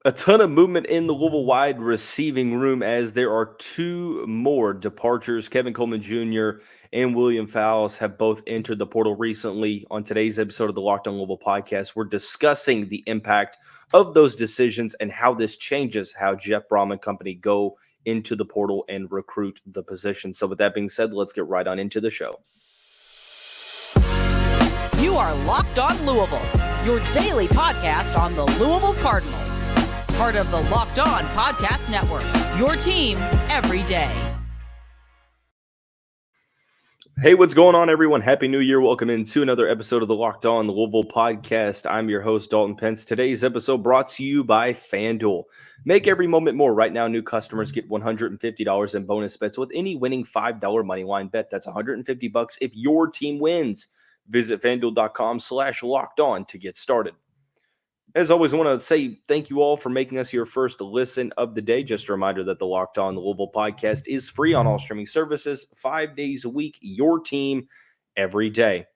A ton of movement in the Louisville wide receiving room as there are two more departures. Kevin Coleman Jr. and William Fowles have both entered the portal recently. On today's episode of the Locked On Louisville podcast, we're discussing the impact of those decisions and how this changes how Jeff Brohm and company go into the portal and recruit the position. So with that being said, let's get right on into the show. You are Locked On Louisville, your daily podcast on the Louisville Cardinals. Part of the Locked On Podcast Network, your team every day. Hey, what's going on, everyone? Happy New Year. Welcome into another episode of the Locked On Louisville podcast. I'm your host, Dalton Pence. Today's episode brought to you by FanDuel. Make every moment more. Right now, new customers get $150 in bonus bets with any winning $5 moneyline bet. That's $150 if your team wins. Visit FanDuel.com/lockedon to get started. As always, I want to say thank you all for making us your first listen of the day. Just a reminder that the Locked On Louisville podcast is free on all streaming services, 5 days a week, your team every day.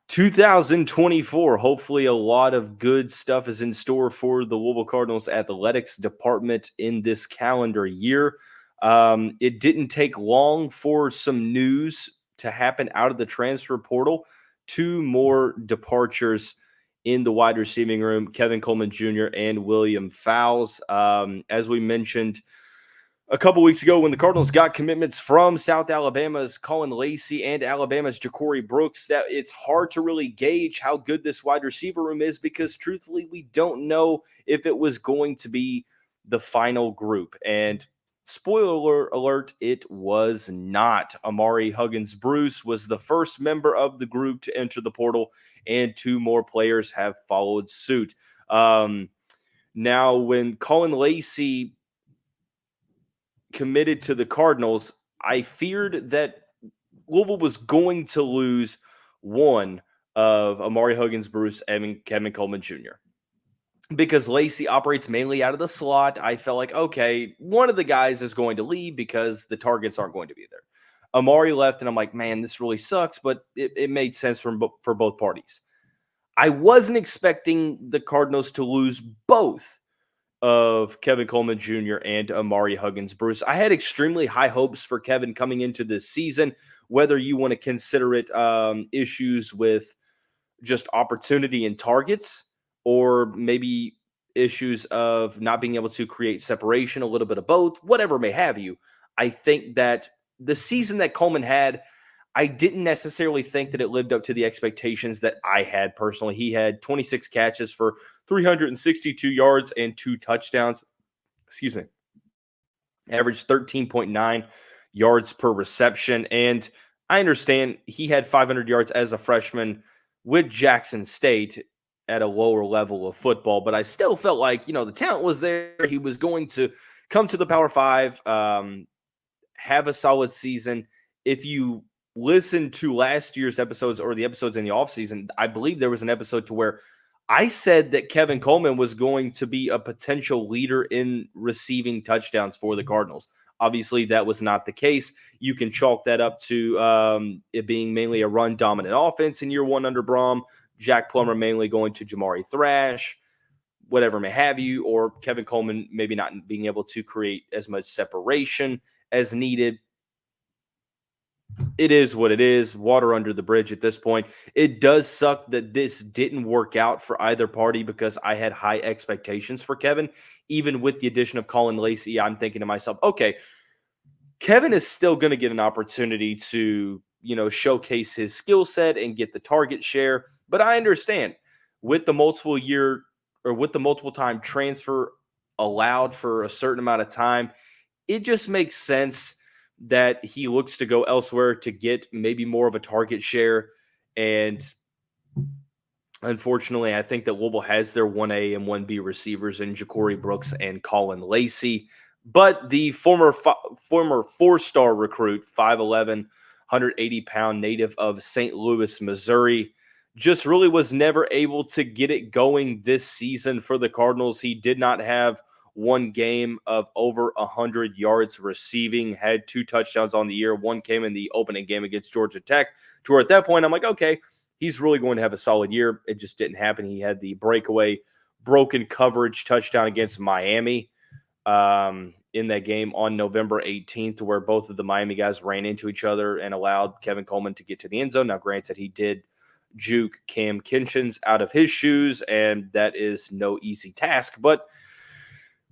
2024, hopefully a lot of good stuff is in store for the Louisville Cardinals athletics department in this calendar year. It didn't take long for some news to happen out of the transfer portal. Two more departures in the wide receiving room, Kevin Coleman Jr. and William Fowles. As we mentioned a couple weeks ago, when the Cardinals got commitments from South Alabama's Colin Lacey and Alabama's Ja'Cory Brooks, that it's hard to really gauge how good this wide receiver room is because, truthfully, we don't know if it was going to be the final group. And spoiler alert, it was not. Huggins-Bruce was the first member of the group to enter the portal, and two more players have followed suit. Now, when Colin Lacey committed to the Cardinals, I feared that Louisville was going to lose one of Huggins-Bruce and Kevin Coleman Jr. Because Lacey operates mainly out of the slot. I felt like, okay, one of the guys is going to leave because the targets aren't going to be there. Amari left, and I'm like, man, this really sucks, but it made sense for both parties. I wasn't expecting the Cardinals to lose both of Kevin Coleman Jr. and Huggins-Bruce. I had extremely high hopes for Kevin coming into this season, whether you want to consider it issues with just opportunity and targets, or maybe issues of not being able to create separation, a little bit of both, whatever may have you. I think that the season that Coleman had, I didn't necessarily think that it lived up to the expectations that I had personally. He had 26 catches for 362 yards and 2 touchdowns. Averaged 13.9 yards per reception. And I understand he had 500 yards as a freshman with Jackson State at a lower level of football, but I still felt like, the talent was there. He was going to come to the Power Five, have a solid season. If you listen to last year's episodes or the episodes in the offseason, I believe there was an episode to where I said that Kevin Coleman was going to be a potential leader in receiving touchdowns for the Cardinals. Obviously, that was not the case. You can chalk that up to it being mainly a run-dominant offense in year one under Brohm, Jack Plummer mainly going to Jamari Thrash, whatever may have you, or Kevin Coleman maybe not being able to create as much separation as needed. It is what it is. Water under the bridge at this point. It does suck that this didn't work out for either party because I had high expectations for Kevin. Even with the addition of Colin Lacey, I'm thinking to myself, okay, Kevin is still going to get an opportunity to, showcase his skill set and get the target share. But I understand with the multiple time transfer allowed for a certain amount of time, it just makes sense that he looks to go elsewhere to get maybe more of a target share. And unfortunately, I think that Louisville has their 1A and 1B receivers in Ja'Cory Brooks and Colin Lacey. But the former four-star recruit, 5'11", 180-pound native of St. Louis, Missouri, just really was never able to get it going this season for the Cardinals. He did not have one game of over 100 yards receiving, had 2 touchdowns on the year. One came in the opening game against Georgia Tech, to where at that point I'm like, okay, he's really going to have a solid year. It just didn't happen. He had the breakaway broken coverage touchdown against Miami in that game on November 18th, where both of the Miami guys ran into each other and allowed Kevin Coleman to get to the end zone. Now, granted, he did juke Cam Kinchins out of his shoes, and that is no easy task. But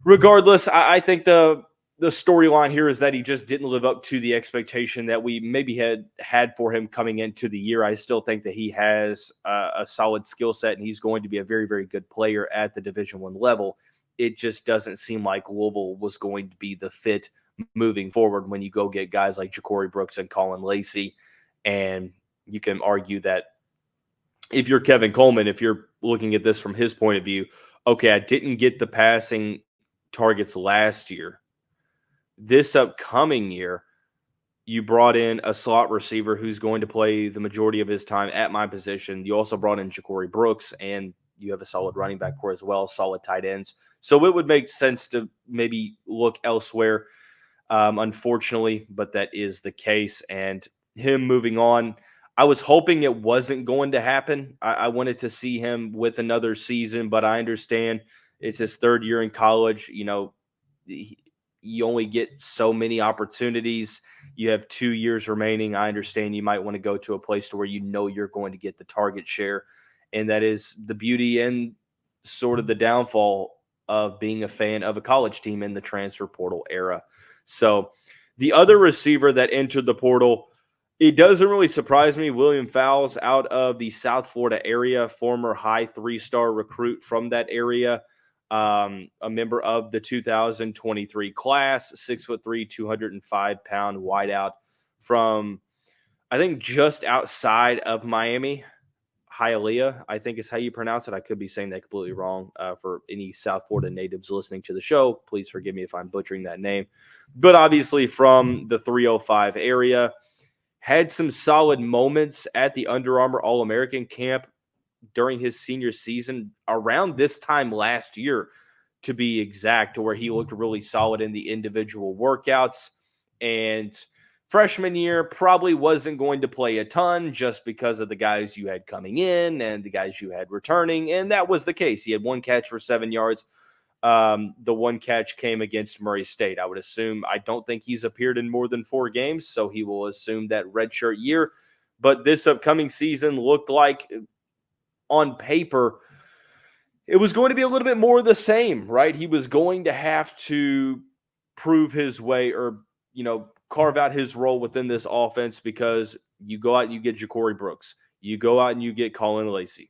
regardless, I think the storyline here is that he just didn't live up to the expectation that we maybe had for him coming into the year. I still think that he has a solid skill set, and he's going to be a very, very good player at the Division I level. It just doesn't seem like Louisville was going to be the fit moving forward when you go get guys like Ja'Cory Brooks and Colin Lacey. And you can argue that if you're Kevin Coleman, if you're looking at this from his point of view, okay, I didn't get the passing targets last year. This upcoming year, you brought in a slot receiver who's going to play the majority of his time at my position. You also brought in Ja'Cory Brooks, and you have a solid running back core as well, solid tight ends. So it would make sense to maybe look elsewhere, unfortunately, but that is the case. And him moving on, I was hoping it wasn't going to happen. I wanted to see him with another season, but I understand it's his third year in college. You know, you only get so many opportunities. You have 2 years remaining. I understand you might want to go to a place to where you know you're going to get the target share. And that is the beauty and sort of the downfall of being a fan of a college team in the transfer portal era. So the other receiver that entered the portal, it doesn't really surprise me. William Fowles out of the South Florida area, former high 3-star recruit from that area, a member of the 2023 class, 6'3", 205-pound wideout from, I think, just outside of Miami. Hialeah, I think is how you pronounce it. I could be saying that completely wrong. For any South Florida natives listening to the show, please forgive me if I'm butchering that name. But obviously from the 305 area, had some solid moments at the Under Armour All-American camp during his senior season around this time last year, to be exact, to where he looked really solid in the individual workouts. And freshman year probably wasn't going to play a ton just because of the guys you had coming in and the guys you had returning. And that was the case. He had one catch for 7 yards. The one catch came against Murray State. I don't think he's appeared in more than 4 games, so he will assume that redshirt year. But this upcoming season looked like, on paper, it was going to be a little bit more of the same, right? He was going to have to prove his way, or, carve out his role within this offense, because you go out and you get Ja'Cory Brooks. You go out and you get Colin Lacey.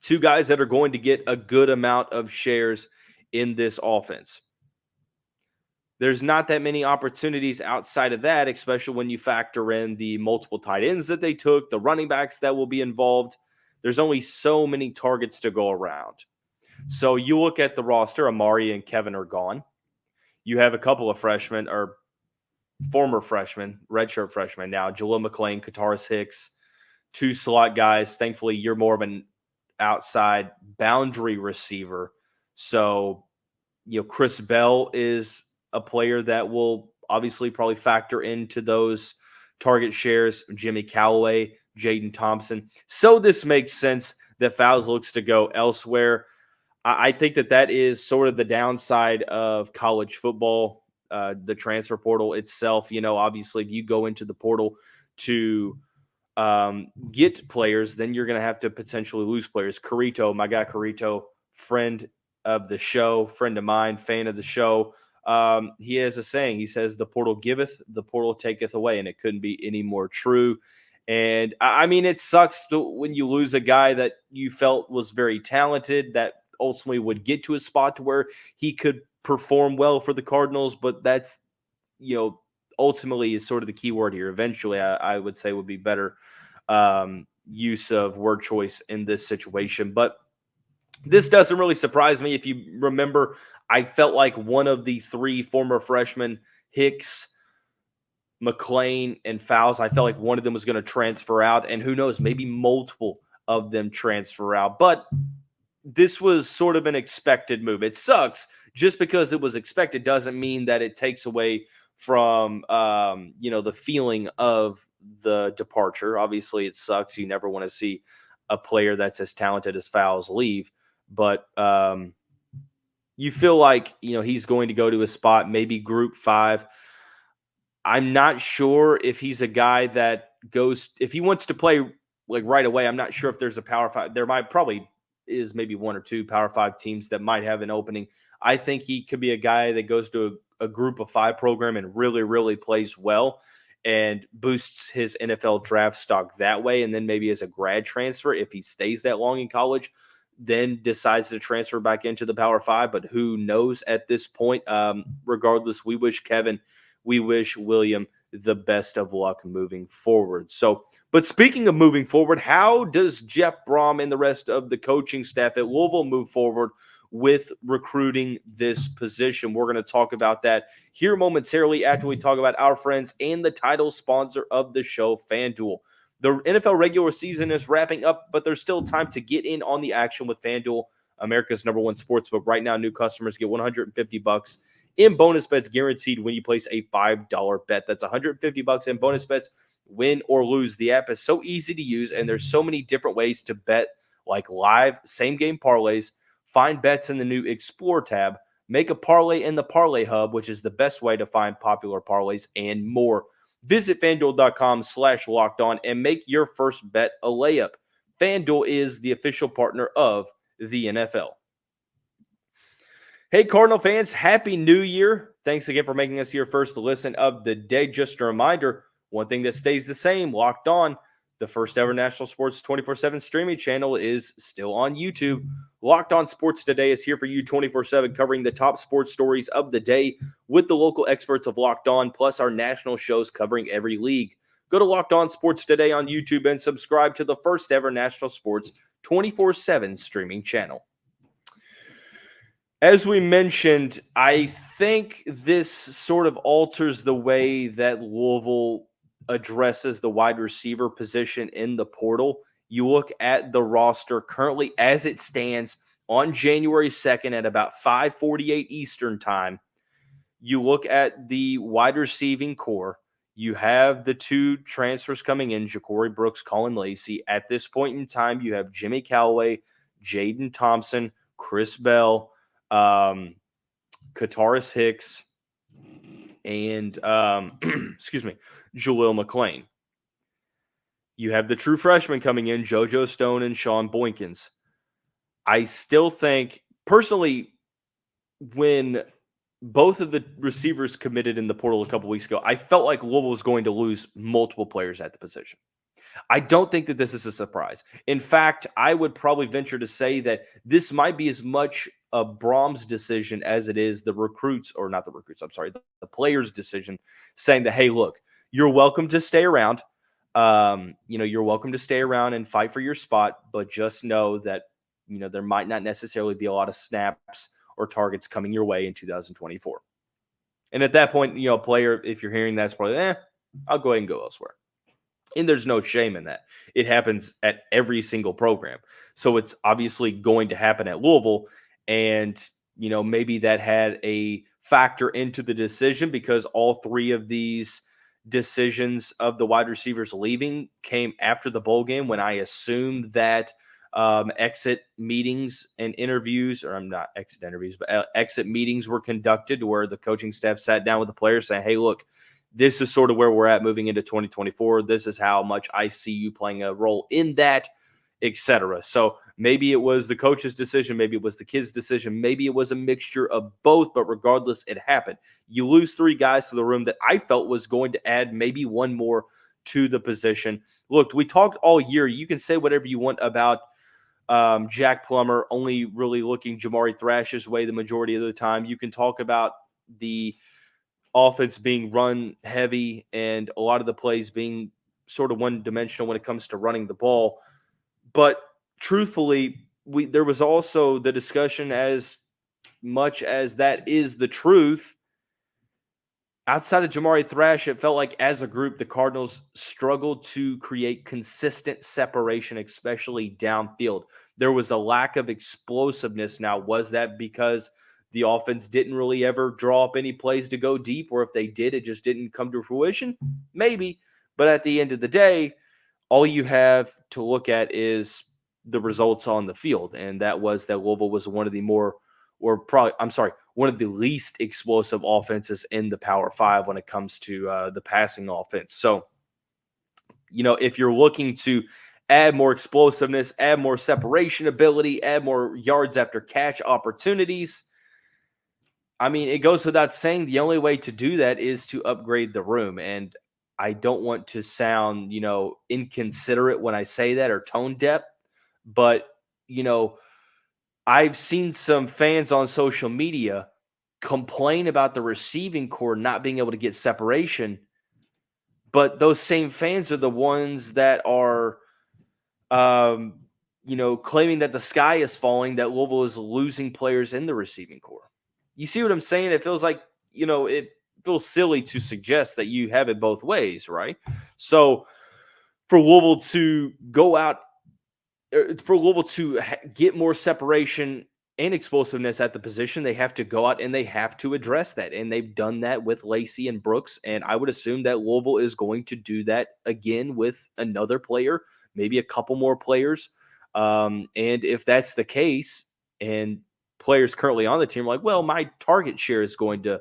2 guys that are going to get a good amount of shares in this offense. There's not that many opportunities outside of that, especially when you factor in the multiple tight ends that they took, the running backs that will be involved. There's only so many targets to go around. So you look at the roster, Amari and Kevin are gone. You have a couple of freshmen, or former freshmen, redshirt freshmen now, Jalil McClain, Kataris Hicks, 2 slot guys. Thankfully, you're more of an outside boundary receiver. So, Chris Bell is a player that will obviously probably factor into those target shares. Jimmy Callaway, Jaden Thompson. So this makes sense that Fowles looks to go elsewhere. I think that is sort of the downside of college football. The transfer portal itself, obviously if you go into the portal to get players, then you're going to have to potentially lose players. Carrito, my guy Carrito, friend of the show, friend of mine, fan of the show, he has a saying. He says, the portal giveth, the portal taketh away, and it couldn't be any more true. And it sucks when you lose a guy that you felt was very talented, that ultimately would get to a spot to where he could perform well for the Cardinals, but that's, ultimately is sort of the key word here. Eventually, I would say would be better use of word choice in this situation. But this doesn't really surprise me. If you remember, I felt like one of the 3 former freshmen, Hicks, McClain, and Fowles, I felt like one of them was going to transfer out, and who knows, maybe multiple of them transfer out. But this was sort of an expected move. It sucks. Just because it was expected doesn't mean that it takes away from, the feeling of the departure. Obviously, it sucks. You never want to see a player that's as talented as Fowles leave. but you feel like, he's going to go to a spot, maybe Group 5. I'm not sure if he's a guy that goes, if he wants to play like right away. I'm not sure if there's a Power 5. There might probably is maybe one or two Power 5 teams that might have an opening. I think he could be a guy that goes to a Group of 5 program and really, really plays well and boosts his NFL draft stock that way. And then maybe as a grad transfer, if he stays that long in college, then decides to transfer back into the Power 5. But who knows at this point? Regardless, we wish Kevin, we wish William the best of luck moving forward. So, but speaking of moving forward, how does Jeff Brohm and the rest of the coaching staff at Louisville move forward with recruiting this position? We're going to talk about that here momentarily after we talk about our friends and the title sponsor of the show, FanDuel. The NFL regular season is wrapping up, but there's still time to get in on the action with FanDuel, America's #1 sportsbook. Right now, new customers get $150 in bonus bets guaranteed when you place a $5 bet. That's $150 in bonus bets, win or lose. The app is so easy to use, and there's so many different ways to bet, like live same-game parlays, find bets in the new Explore tab, make a parlay in the Parlay Hub, which is the best way to find popular parlays, and more. Visit FanDuel.com/lockedon and make your first bet a layup. FanDuel is the official partner of the NFL. Hey, Cardinal fans, Happy New Year. Thanks again for making us your first listen of the day. Just a reminder, one thing that stays the same, Locked On, the first ever national sports 24/7 streaming channel, is still on YouTube. Locked On Sports Today is here for you 24/7, covering the top sports stories of the day with the local experts of Locked On, plus our national shows covering every league. Go to Locked On Sports Today on YouTube and subscribe to the first ever national sports 24/7 streaming channel. As we mentioned, I think this sort of alters the way that Louisville addresses the wide receiver position in the portal. You look at the roster currently as it stands on January 2nd at about 5:48 Eastern time. You look at the wide receiving core. You have the two transfers coming in, Ja'Cory Brooks, Colin Lacey. At this point in time, you have Jimmy Callaway, Jaden Thompson, Chris Bell, Kataris Hicks, and excuse me, Jaleel McClain. You have the true freshmen coming in, JoJo Stone and Sean Boykins. I still think, personally, when both of the receivers committed in the portal a couple weeks ago, I felt like Louisville was going to lose multiple players at the position. I don't think that this is a surprise. In fact, I would probably venture to say that this might be as much a Brohm's decision as it is the players' decision, saying that, hey, look, you're welcome to stay around. You're welcome to stay around and fight for your spot, but just know that, there might not necessarily be a lot of snaps or targets coming your way in 2024. And at that point, a player, if you're hearing that's probably, I'll go ahead and go elsewhere. And there's no shame in that. It happens at every single program. So it's obviously going to happen at Louisville. And, maybe that had a factor into the decision because all three of these decisions of the wide receivers leaving came after the bowl game, when I assumed that exit meetings and interviews, or I'm not exit interviews, but exit meetings were conducted where the coaching staff sat down with the players saying, hey, look, this is sort of where we're at moving into 2024. This is how much I see you playing a role in that, etc. So maybe it was the coach's decision, maybe it was the kid's decision, maybe it was a mixture of both, but regardless, it happened. You lose three guys to the room that I felt was going to add maybe one more to the position. Look, we talked all year. You can say whatever you want about Jack Plummer only really looking Jamari Thrash's way the majority of the time. You can talk about the offense being run heavy and a lot of the plays being sort of one-dimensional when it comes to running the ball. But truthfully, there was also the discussion, as much as that is the truth, outside of Jamari Thrash, it felt like as a group, the Cardinals struggled to create consistent separation, especially downfield. There was a lack of explosiveness. Now, was that because the offense didn't really ever draw up any plays to go deep, or if they did, it just didn't come to fruition? Maybe. But at the end of the day, all you have to look at is the results on the field, and that was that Louisville was one of the one of the least explosive offenses in the Power Five when it comes to the passing offense. So, if you're looking to add more explosiveness, add more separation ability, add more yards after catch opportunities, I mean, it goes without saying the only way to do that is to upgrade the room. And I don't want to sound, inconsiderate when I say that or tone deaf, but, I've seen some fans on social media complain about the receiving core not being able to get separation. But those same fans are the ones that are, claiming that the sky is falling, that Louisville is losing players in the receiving core. You see what I'm saying? It feels like, it feels silly to suggest that you have it both ways, right? So for Louisville to go out, for Louisville to get more separation and explosiveness at the position, they have to go out and they have to address that. And they've done that with Lacey and Brooks. And I would assume that Louisville is going to do that again with another player, maybe a couple more players. And if that's the case, and players currently on the team are like, well, my target share is going to,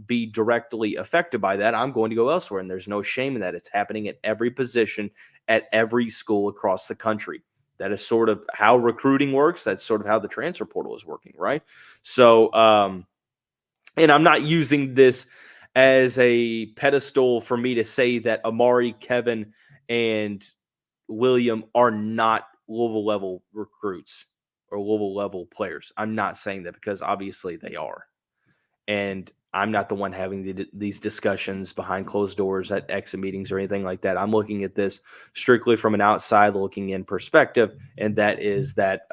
be directly affected by that, I'm going to go elsewhere. And there's no shame in that. It's happening at every position at every school across the country. That is sort of how recruiting works. That's sort of how the transfer portal is working, right? So, and I'm not using this as a pedestal for me to say that Amari, Kevin, and William are not Louisville level recruits or Louisville level players. I'm not saying that, because obviously they are. And I'm not the one having these discussions behind closed doors at exit meetings or anything like that. I'm looking at this strictly from an outside looking in perspective. And that is that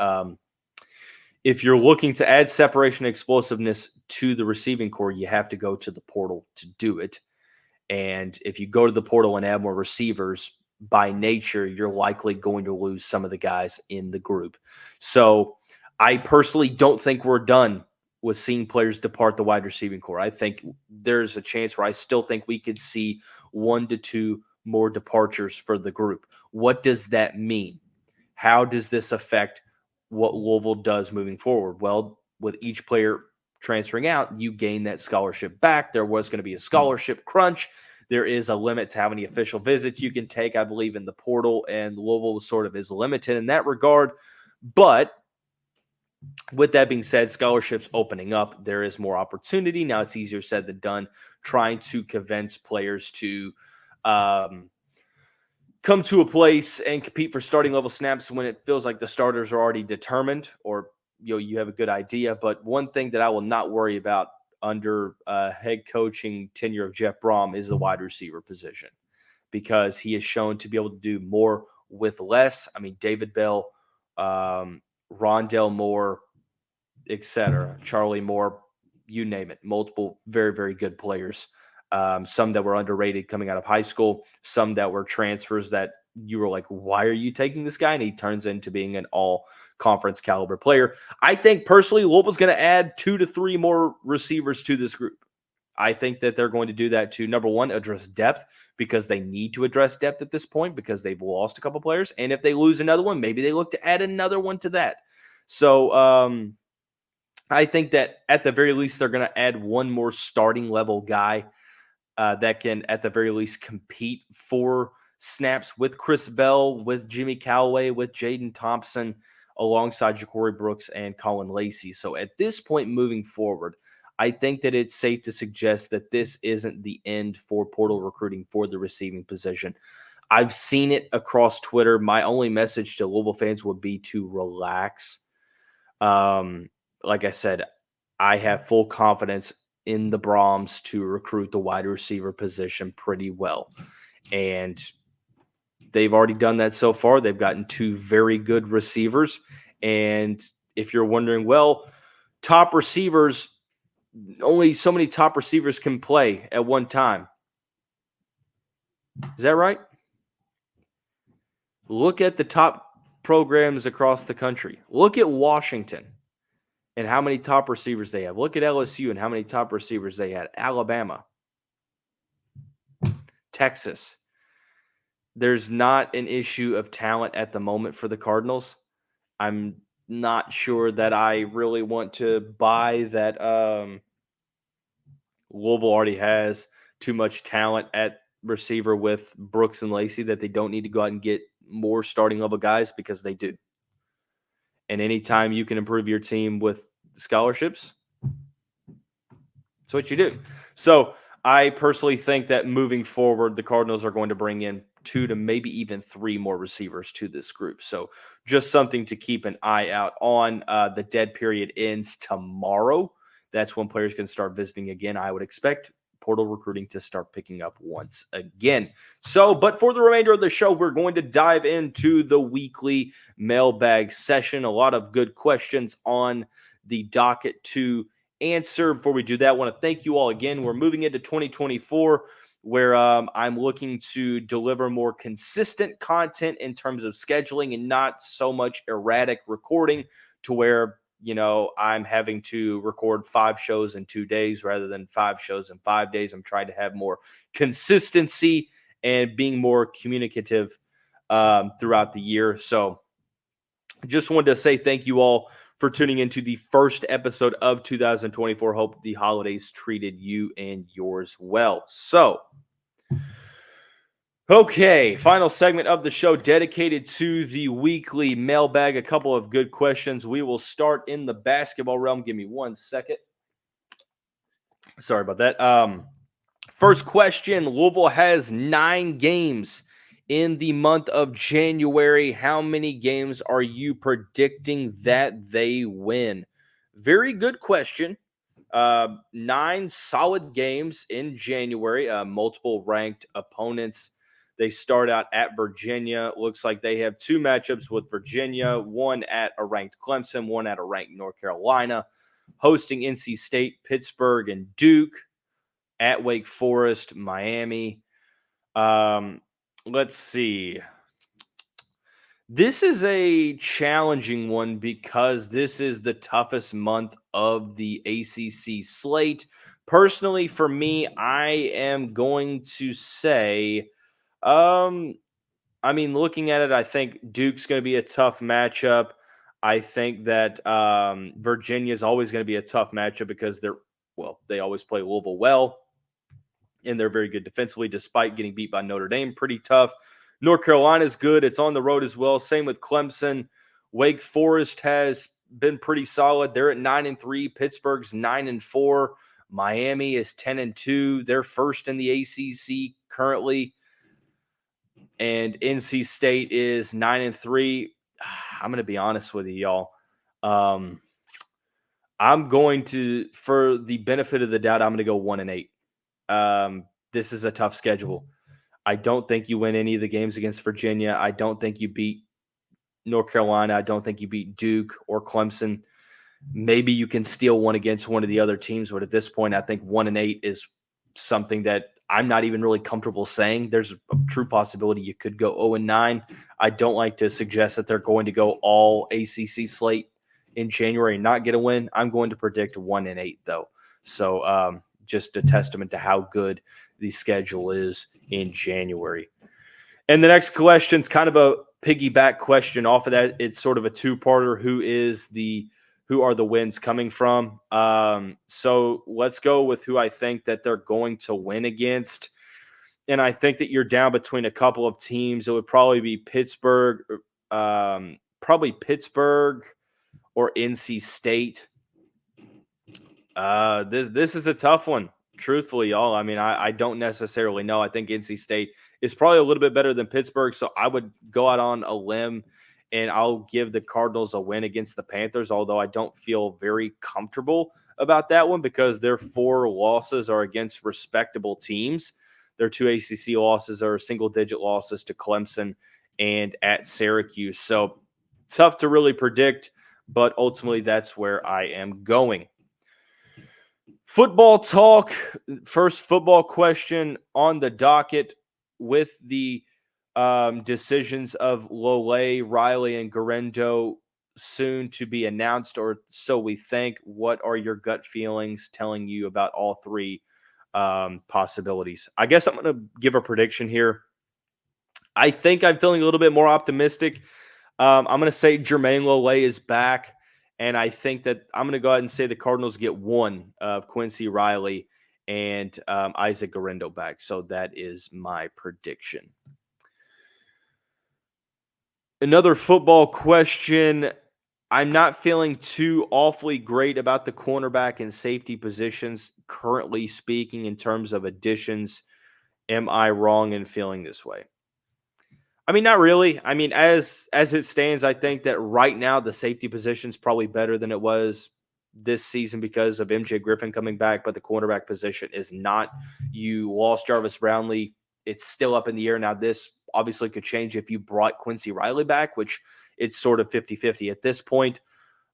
if you're looking to add separation and explosiveness to the receiving core, you have to go to the portal to do it. And if you go to the portal and add more receivers, by nature, you're likely going to lose some of the guys in the group. So I personally don't think we're done with seeing players depart the wide receiving core. I think there's a chance where I still think we could see 1 to 2 more departures for the group. What does that mean? How does this affect what Louisville does moving forward? Well, with each player transferring out, you gain that scholarship back. There was going to be a scholarship crunch. There is a limit to how many official visits you can take, I believe, in the portal, and Louisville sort of is limited in that regard. But with that being said, scholarships opening up, there is more opportunity. Now it's easier said than done trying to convince players to come to a place and compete for starting level snaps when it feels like the starters are already determined, or you have a good idea. But one thing that I will not worry about under head coaching tenure of Jeff Brohm is the wide receiver position, because he has shown to be able to do more with less. I mean, David Bell, Rondell Moore, etc., Charlie Moore, you name it, multiple very, very good players. Some that were underrated coming out of high school, some that were transfers that you were like, why are you taking this guy? And he turns into being an all-conference caliber player. I think personally, Louisville's going to add 2 to 3 more receivers to this group. I think that they're going to do that to, number one, address depth, because they need to address depth at this point because they've lost a couple players. And if they lose another one, maybe they look to add another one to that. So I think that at the very least, they're going to add 1 more starting level guy that can, at the very least, compete for snaps with Chris Bell, with Jimmy Callaway, with Jaden Thompson, alongside Ja'Cory Brooks and Colin Lacey. So at this point moving forward, I think that it's safe to suggest that this isn't the end for portal recruiting for the receiving position. I've seen it across Twitter. My only message to Louisville fans would be to relax. Like I said, I have full confidence in the Brohms to recruit the wide receiver position pretty well. And they've already done that so far. They've gotten 2 very good receivers. And if you're wondering, well, top receivers, only so many top receivers can play at one time. Is that right? Look at the top programs across the country. Look at Washington and how many top receivers they have. Look at LSU and how many top receivers they had. Alabama, Texas. there's not an issue of talent at the moment for the Cardinals. I'm not sure that I really want to buy that Louisville already has too much talent at receiver with Brooks and Lacey that they don't need to go out and get more starting level guys, because they do. And anytime you can improve your team with scholarships, that's what you do. So I personally think that moving forward, the Cardinals are going to bring in 2 to maybe even 3 more receivers to this group. So just something to keep an eye out on. The dead period ends tomorrow. That's when players can start visiting again. I would expect portal recruiting to start picking up once again. So, but for the remainder of the show, we're going to dive into the weekly mailbag session. A lot of good questions on the docket to answer. Before we do that, I want to thank you all again. We're moving into 2024, where I'm looking to deliver more consistent content in terms of scheduling and not so much erratic recording to where, I'm having to record 5 shows in 2 days rather than 5 shows in 5 days. I'm trying to have more consistency and being more communicative throughout the year. So just wanted to say thank you all for tuning into the first episode of 2024. Hope the holidays treated you and yours well. So, okay, final segment of the show dedicated to the weekly mailbag. A couple of good questions. We will start in the basketball realm. Give me 1 second. Sorry about that. First question: Louisville has 9 games in the month of January. How many games are you predicting that they win? Very good question. 9 solid games in January, multiple ranked opponents. They start out at Virginia. Looks like they have 2 matchups with Virginia, one at a ranked Clemson, one at a ranked North Carolina, hosting NC State, Pittsburgh, and Duke, at Wake Forest, Miami. Let's see. This is a challenging one because this is the toughest month of the ACC slate. Personally, for me, I am going to say, looking at it, I think Duke's going to be a tough matchup. I think that Virginia is always going to be a tough matchup because they always play Louisville well, and they're very good defensively despite getting beat by Notre Dame. Pretty tough. North Carolina is good. It's on the road as well. Same with Clemson. Wake Forest has been pretty solid. They're at 9-3. Pittsburgh's 9-4. Miami is 10-2. They're first in the ACC currently. And NC State is 9-3. I'm going to be honest with you, y'all. I'm going to, for the benefit of the doubt, I'm going to go 1-8. This is a tough schedule. I don't think you win any of the games against Virginia. I don't think you beat North Carolina. I don't think you beat Duke or Clemson. Maybe you can steal one against one of the other teams, but at this point, I think 1-8 is something that I'm not even really comfortable saying. There's a true possibility you could go 0-9. I don't like to suggest that they're going to go all ACC slate in January and not get a win. I'm going to predict 1-8, though. So just a testament to how good the schedule is in January. And the next question is kind of a piggyback question off of that. It's sort of a two-parter. Who are the wins coming from? So let's go with who I think that they're going to win against. And I think that you're down between a couple of teams. It would probably be Pittsburgh, or NC State. This is a tough one. Truthfully, y'all, I don't necessarily know. I think NC State is probably a little bit better than Pittsburgh, so I would go out on a limb, and I'll give the Cardinals a win against the Panthers, although I don't feel very comfortable about that one because their 4 losses are against respectable teams. Their 2 ACC losses are single-digit losses to Clemson and at Syracuse. So tough to really predict, but ultimately that's where I am going. Football talk. First football question on the docket with the decisions of Lole, Riley, and Garendo soon to be announced, or so we think. What are your gut feelings telling you about all 3 possibilities? I guess I'm going to give a prediction here. I think I'm feeling a little bit more optimistic. I'm going to say Jermaine Lole is back, and I think that I'm going to go ahead and say the Cardinals get one of Quincy Riley and Isaac Garendo back. So that is my prediction. Another football question. I'm not feeling too awfully great about the cornerback and safety positions, currently speaking, in terms of additions. Am I wrong in feeling this way? I mean, not really. I mean, as it stands, I think that right now the safety position is probably better than it was this season because of MJ Griffin coming back, but the cornerback position is not. You lost Jarvis Brownlee. It's still up in the air. Now, this obviously could change if you brought Quincy Riley back, which it's sort of 50-50 at this point.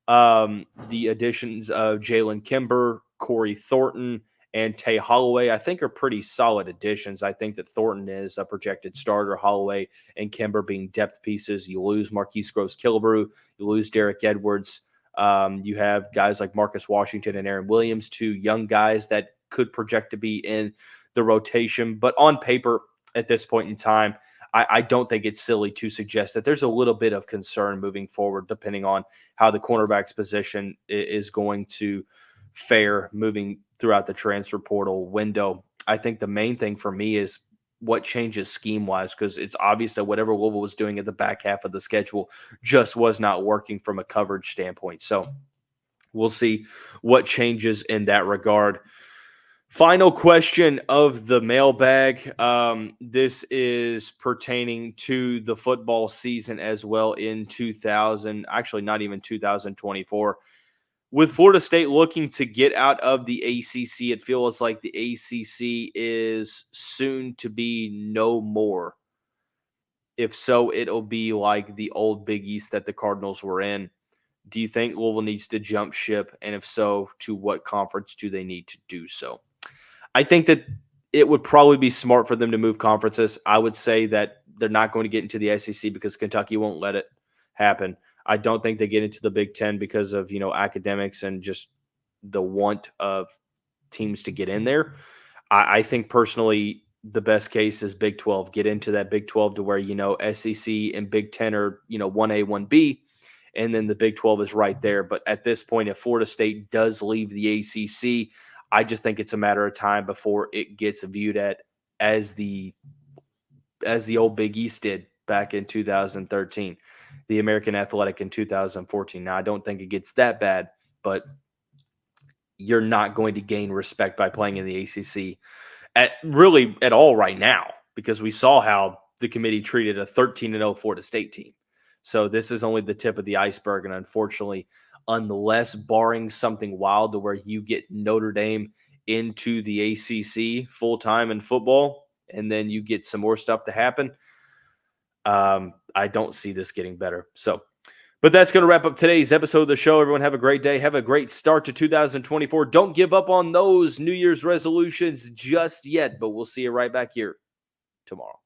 The additions of Jalen Kimber, Corey Thornton, and Tay Holloway, I think, are pretty solid additions. I think that Thornton is a projected starter. Holloway and Kimber being depth pieces. You lose Marquise Gross-Killebrew. You lose Derek Edwards. You have guys like Marcus Washington and Aaron Williams, two young guys that could project to be in the rotation. But on paper, at this point in time, I don't think it's silly to suggest that there's a little bit of concern moving forward, depending on how the cornerback's position is going to fare moving throughout the transfer portal window. I think the main thing for me is what changes scheme-wise, because it's obvious that whatever Louisville was doing at the back half of the schedule just was not working from a coverage standpoint. So we'll see what changes in that regard. Final question of the mailbag. This is pertaining to the football season as well in 2024. With Florida State looking to get out of the ACC, it feels like the ACC is soon to be no more. If so, it'll be like the old Big East that the Cardinals were in. Do you think Louisville needs to jump ship? And if so, to what conference do they need to do so? I think that it would probably be smart for them to move conferences. I would say that they're not going to get into the SEC because Kentucky won't let it happen. I don't think they get into the Big Ten because of, academics and just the want of teams to get in there. I think personally the best case is Big 12. Get into that Big 12 to where, SEC and Big 10 are, 1A, 1B, and then the Big 12 is right there. But at this point, if Florida State does leave the ACC, I just think it's a matter of time before it gets viewed as the old Big East did back in 2013, the American Athletic in 2014. Now, I don't think it gets that bad, but you're not going to gain respect by playing in the ACC at all right now, because we saw how the committee treated a 13-0 Florida State team. So this is only the tip of the iceberg, and unfortunately, unless barring something wild to where you get Notre Dame into the ACC full-time in football, and then you get some more stuff to happen, I don't see this getting better. But that's going to wrap up today's episode of the show. Everyone have a great day. Have a great start to 2024. Don't give up on those New Year's resolutions just yet, but we'll see you right back here tomorrow.